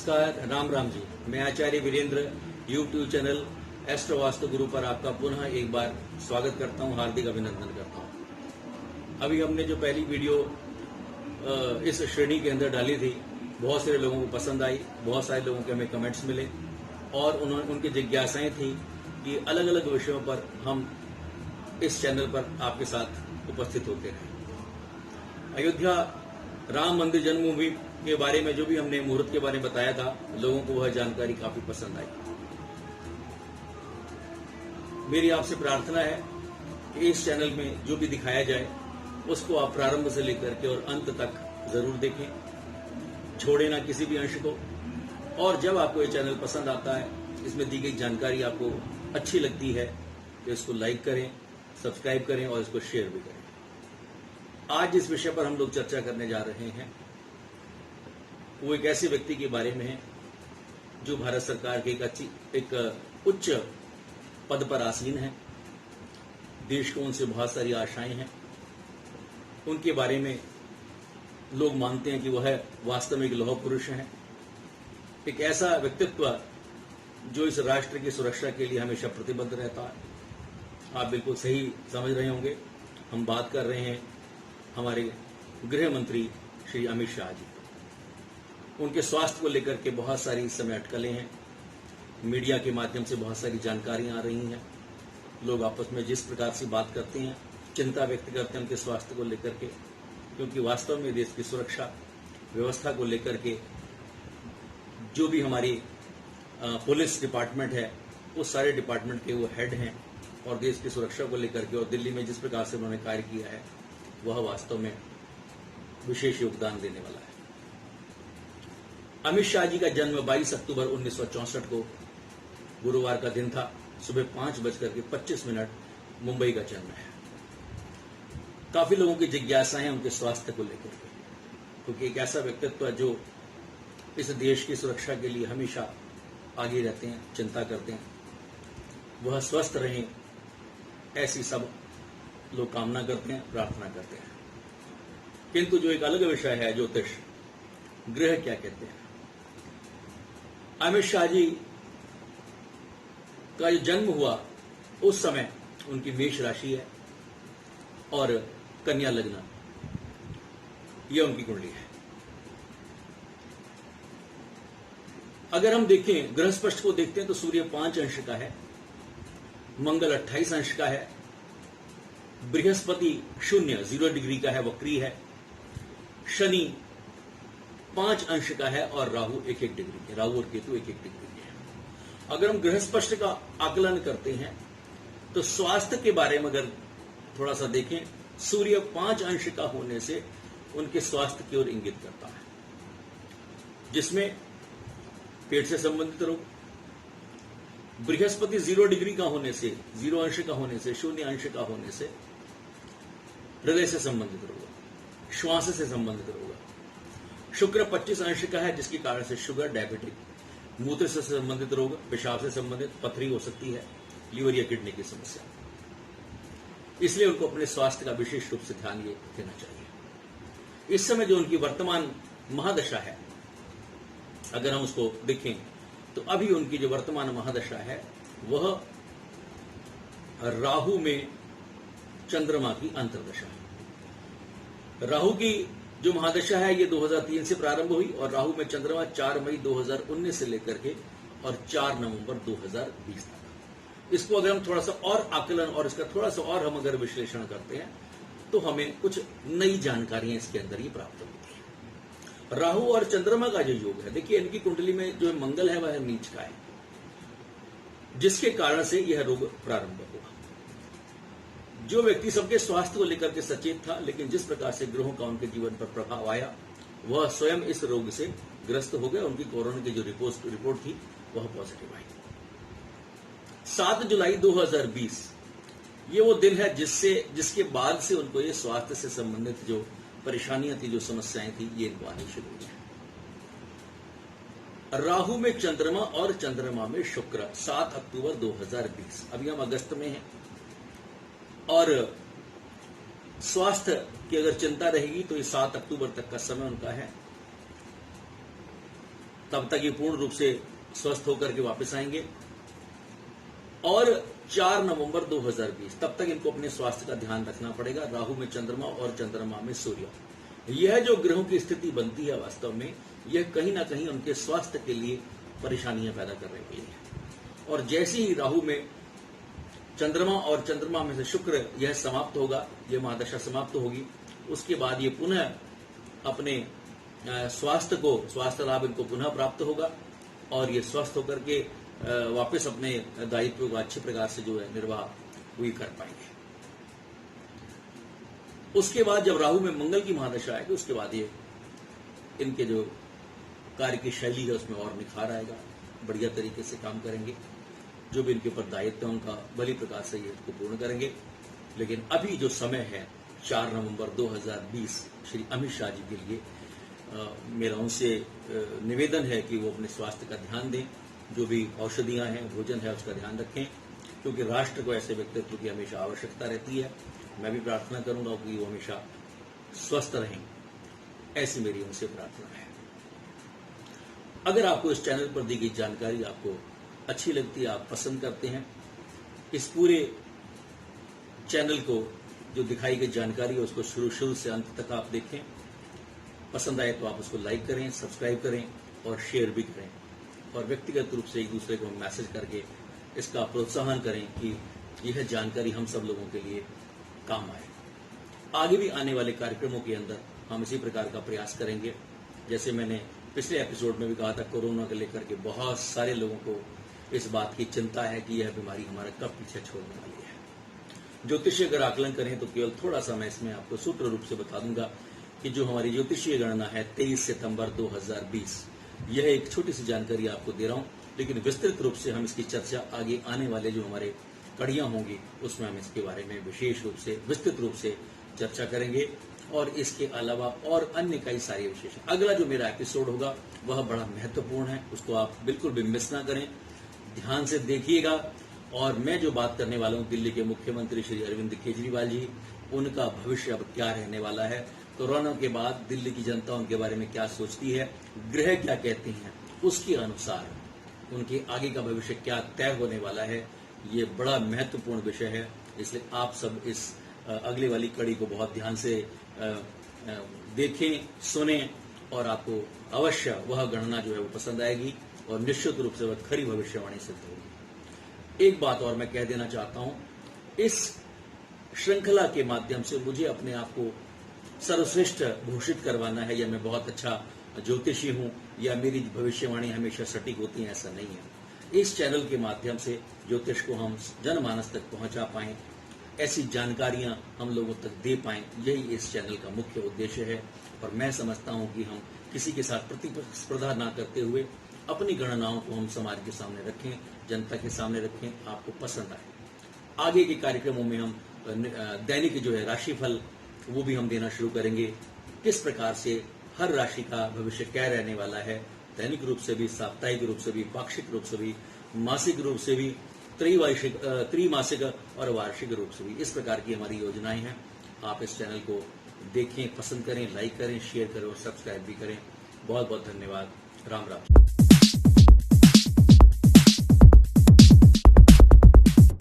नमस्कार, राम राम जी। मैं Acharya Virendra YouTube channel Astro Vastu Guru पर आपका पुनः एक बार स्वागत करता हूं, हार्दिक अभिनंदन करता हूं। अभी हमने जो पहली वीडियो इस श्रेणी के अंदर डाली थी, बहुत सारे लोगों को पसंद आई, बहुत सारे लोगों के हमें कमेंट्स मिले और उनकी जिज्ञासाएं थी कि अलग अलग विषयों पर हम इस चैनल पर आपके साथ उपस्थित होते रहे। अयोध्या राम मंदिर जन्मभूमि के बारे में जो भी हमने मुहूर्त के बारे में बताया था, लोगों को वह जानकारी काफी पसंद आई। मेरी आपसे प्रार्थना है कि इस चैनल में जो भी दिखाया जाए उसको आप प्रारंभ से लेकर के और अंत तक जरूर देखें, छोड़े ना किसी भी अंश को। और जब आपको ये चैनल पसंद आता है, इसमें दी गई जानकारी आपको अच्छी लगती है, तो इसको लाइक करें, सब्सक्राइब करें और इसको शेयर भी करें। आज जिस विषय पर हम लोग चर्चा करने जा रहे हैं वो एक ऐसे व्यक्ति के बारे में है जो भारत सरकार के एक उच्च पद पर आसीन है। देश को उनसे बहुत सारी आशाएं हैं। उनके बारे में लोग मानते हैं कि वह वास्तव में एक लौह पुरुष हैं, एक ऐसा व्यक्तित्व जो इस राष्ट्र की सुरक्षा के लिए हमेशा प्रतिबद्ध रहता है। आप बिल्कुल सही समझ रहे होंगे, हम बात कर रहे हैं हमारे गृह मंत्री श्री अमित शाह जी। उनके स्वास्थ्य को लेकर के बहुत सारी इस समय अटकलें हैं। मीडिया के माध्यम से बहुत सारी जानकारियां आ रही हैं। लोग आपस में जिस प्रकार से बात करते हैं, चिंता व्यक्त करते हैं उनके स्वास्थ्य को लेकर के, क्योंकि वास्तव में देश की सुरक्षा व्यवस्था को लेकर के जो भी हमारी पुलिस डिपार्टमेंट है, उस सारे डिपार्टमेंट के वो हेड हैं और देश की सुरक्षा को लेकर के और दिल्ली में जिस प्रकार से उन्होंने कार्य किया है वह वास्तव में विशेष योगदान देने वाला है। अमित शाह जी का जन्म 22 अक्टूबर 1964 को गुरुवार का दिन था। सुबह 5:25 मुंबई का जन्म है। काफी लोगों की जिज्ञासा है उनके स्वास्थ्य को लेकर के, क्योंकि एक ऐसा व्यक्तित्व जो इस देश की सुरक्षा के लिए हमेशा आगे रहते हैं, चिंता करते हैं, वह स्वस्थ रहें, ऐसी सब लोग कामना करते हैं, प्रार्थना करते हैं। किंतु जो एक अलग विषय है, ज्योतिष, ग्रह क्या कहते हैं। अमित शाह जी का जो जन्म हुआ उस समय उनकी मेष राशि है और कन्या लग्न, यह उनकी कुंडली है। अगर हम देखें, ग्रह स्पष्ट को देखते हैं तो सूर्य 5 अंश का है, मंगल 28 अंश का है, बृहस्पति 0 डिग्री का है, वक्री है, शनि 5 अंश का है और राहु 1 डिग्री है। राहु और केतु 1 डिग्री है। अगर हम ग्रह स्पष्ट का आकलन करते हैं तो स्वास्थ्य के बारे में अगर थोड़ा सा देखें, सूर्य 5 अंश का होने से उनके स्वास्थ्य की ओर इंगित करता है, जिसमें पेट से संबंधित रोग, बृहस्पति 0 डिग्री का होने से, 0 अंश का होने से, 0 अंश का होने से हृदय से संबंधित रोग, श्वास से संबंधित रोग। शुक्र 25 अंश का है, जिसके कारण से शुगर, डायबिटिक, मूत्र से संबंधित रोग, पेशाब से संबंधित पथरी हो सकती है, लीवर या किडनी की समस्या। इसलिए उनको अपने स्वास्थ्य का विशेष रूप से ध्यान ये देना चाहिए। इस समय जो उनकी वर्तमान महादशा है, अगर हम उसको देखें तो अभी उनकी जो वर्तमान महादशा है वह राहु में चंद्रमा की अंतर्दशा है। राहु की जो महादशा है ये 2003 से प्रारंभ हुई और राहु में चंद्रमा 4 मई 2019 से लेकर के और 4 नवंबर 2020 तक। इसको अगर हम थोड़ा सा और आकलन और इसका थोड़ा सा और हम अगर विश्लेषण करते हैं तो हमें कुछ नई जानकारियां इसके अंदर ही प्राप्त होती है। राहु और चंद्रमा का जो योग है, देखिए इनकी कुंडली में जो मंगल है वह नीच का है, जिसके कारण से यह रोग प्रारंभ हुआ। जो व्यक्ति सबके स्वास्थ्य को लेकर के सचेत था, लेकिन जिस प्रकार से ग्रहों का उनके जीवन पर प्रभाव आया, वह स्वयं इस रोग से ग्रस्त हो गए। उनकी कोरोना की जो रिपोर्ट थी वह पॉजिटिव आई। 7 जुलाई 2020 ये वो दिन है जिसके बाद से उनको ये स्वास्थ्य से संबंधित जो परेशानियां थी, जो समस्याएं थी, ये इनको आनी शुरू हुई है। राहु में चंद्रमा और चंद्रमा में शुक्र 7 अक्टूबर 2020। अभी हम अगस्त में हैं और स्वास्थ्य की अगर चिंता रहेगी तो ये 7 अक्टूबर तक का समय उनका है। तब तक ये पूर्ण रूप से स्वस्थ होकर के वापस आएंगे। और 4 नवंबर 2020 तब तक इनको अपने स्वास्थ्य का ध्यान रखना पड़ेगा। राहु में चंद्रमा और चंद्रमा में सूर्य, यह जो ग्रहों की स्थिति बनती है वास्तव में यह कहीं ना कहीं उनके स्वास्थ्य के लिए परेशानियां पैदा करने के लिए है। और जैसे ही राहु में चंद्रमा और चंद्रमा में से शुक्र यह समाप्त होगा, यह महादशा समाप्त होगी, उसके बाद ये पुनः अपने स्वास्थ्य लाभ इनको पुनः प्राप्त होगा और ये स्वस्थ होकर के वापस अपने दायित्व को अच्छे प्रकार से जो है निर्वाह हुई कर पाएंगे। उसके बाद जब राहु में मंगल की महादशा आएगी उसके बाद ये इनके जो कार्य की शैली है उसमें और निखार आएगा, बढ़िया तरीके से काम करेंगे, जो भी इनके ऊपर दायित्व है उनका भली प्रकार से ये इसको पूर्ण करेंगे। लेकिन अभी जो समय है 4 नवंबर 2020 श्री अमित शाह जी के लिए मेरा उनसे निवेदन है कि वो अपने स्वास्थ्य का ध्यान दें, जो भी औषधियां हैं, भोजन है, उसका ध्यान रखें, क्योंकि राष्ट्र को ऐसे व्यक्तित्व की हमेशा आवश्यकता रहती है। मैं भी प्रार्थना करूंगा कि वो हमेशा स्वस्थ रहें, ऐसी मेरी उनसे प्रार्थना है। अगर आपको इस चैनल पर दी गई जानकारी आपको अच्छी लगती है, आप पसंद करते हैं, इस पूरे चैनल को जो दिखाई गई जानकारी है उसको शुरू से अंत तक आप देखें, पसंद आए तो आप उसको लाइक करें, सब्सक्राइब करें और शेयर भी करें, और व्यक्तिगत रूप से एक दूसरे को मैसेज करके इसका प्रोत्साहन करें कि यह जानकारी हम सब लोगों के लिए काम आए। आगे भी आने वाले कार्यक्रमों के अंदर हम इसी प्रकार का प्रयास करेंगे। जैसे मैंने पिछले एपिसोड में भी कहा था, कोरोना को लेकर के बहुत सारे लोगों को इस बात की चिंता है कि यह बीमारी हमारा कब पीछे छोड़ने वाली है। ज्योतिषीय अगर आकलन करें तो केवल थोड़ा सा मैं इसमें आपको सूत्र रूप से बता दूंगा कि जो हमारी ज्योतिषीय गणना है 23 सितंबर 2020, यह एक छोटी सी जानकारी आपको दे रहा हूं, लेकिन विस्तृत रूप से हम इसकी चर्चा आगे आने वाले जो हमारे कड़ियां होंगी उसमें हम इसके बारे में विशेष रूप से विस्तृत रूप से चर्चा करेंगे। और इसके अलावा और अन्य कई सारे विशेष, अगला जो मेरा एपिसोड होगा वह बड़ा महत्वपूर्ण है, उसको आप बिल्कुल भी मिस ना करें, ध्यान से देखिएगा। और मैं जो बात करने वाला हूं दिल्ली के मुख्यमंत्री श्री अरविंद केजरीवाल जी, उनका भविष्य अब क्या रहने वाला है, कोरोना के बाद दिल्ली की जनता उनके बारे में क्या सोचती है, ग्रह क्या कहते हैं, उसके अनुसार उनके आगे का भविष्य क्या तय होने वाला है, ये बड़ा महत्वपूर्ण विषय है। इसलिए आप सब इस अगली वाली कड़ी को बहुत ध्यान से देखें, सुनें, और आपको अवश्य वह गणना जो है वो पसंद आएगी और निश्चित रूप से वह खरी भविष्यवाणी सिद्ध होगी। एक बात और मैं कह देना चाहता हूं, इस श्रृंखला के माध्यम से मुझे अपने आप को सर्वश्रेष्ठ घोषित करवाना है, या मैं बहुत अच्छा ज्योतिषी हूं, या मेरी भविष्यवाणी हमेशा सटीक होती है, ऐसा नहीं है। इस चैनल के माध्यम से ज्योतिष को हम जनमानस तक पहुंचा पाएं, ऐसी जानकारियां हम लोगों तक दे पाएं, यही इस चैनल का मुख्य उद्देश्य है। और मैं समझता हूं कि हम किसी के साथ प्रतिस्पर्धा ना करते हुए अपनी गणनाओं को हम समाज के सामने रखें, जनता के सामने रखें, आपको पसंद आए। आगे के कार्यक्रमों में हम दैनिक जो है राशिफल वो भी हम देना शुरू करेंगे, किस प्रकार से हर राशि का भविष्य क्या रहने वाला है, दैनिक रूप से भी, साप्ताहिक रूप से भी, पाक्षिक रूप से भी, मासिक रूप से भी, त्रैमासिक और वार्षिक रूप से भी। इस प्रकार की हमारी योजनाएं हैं। आप इस चैनल को देखें, पसंद करें, लाइक करें, शेयर करें और सब्सक्राइब भी करें। बहुत बहुत धन्यवाद। राम राम।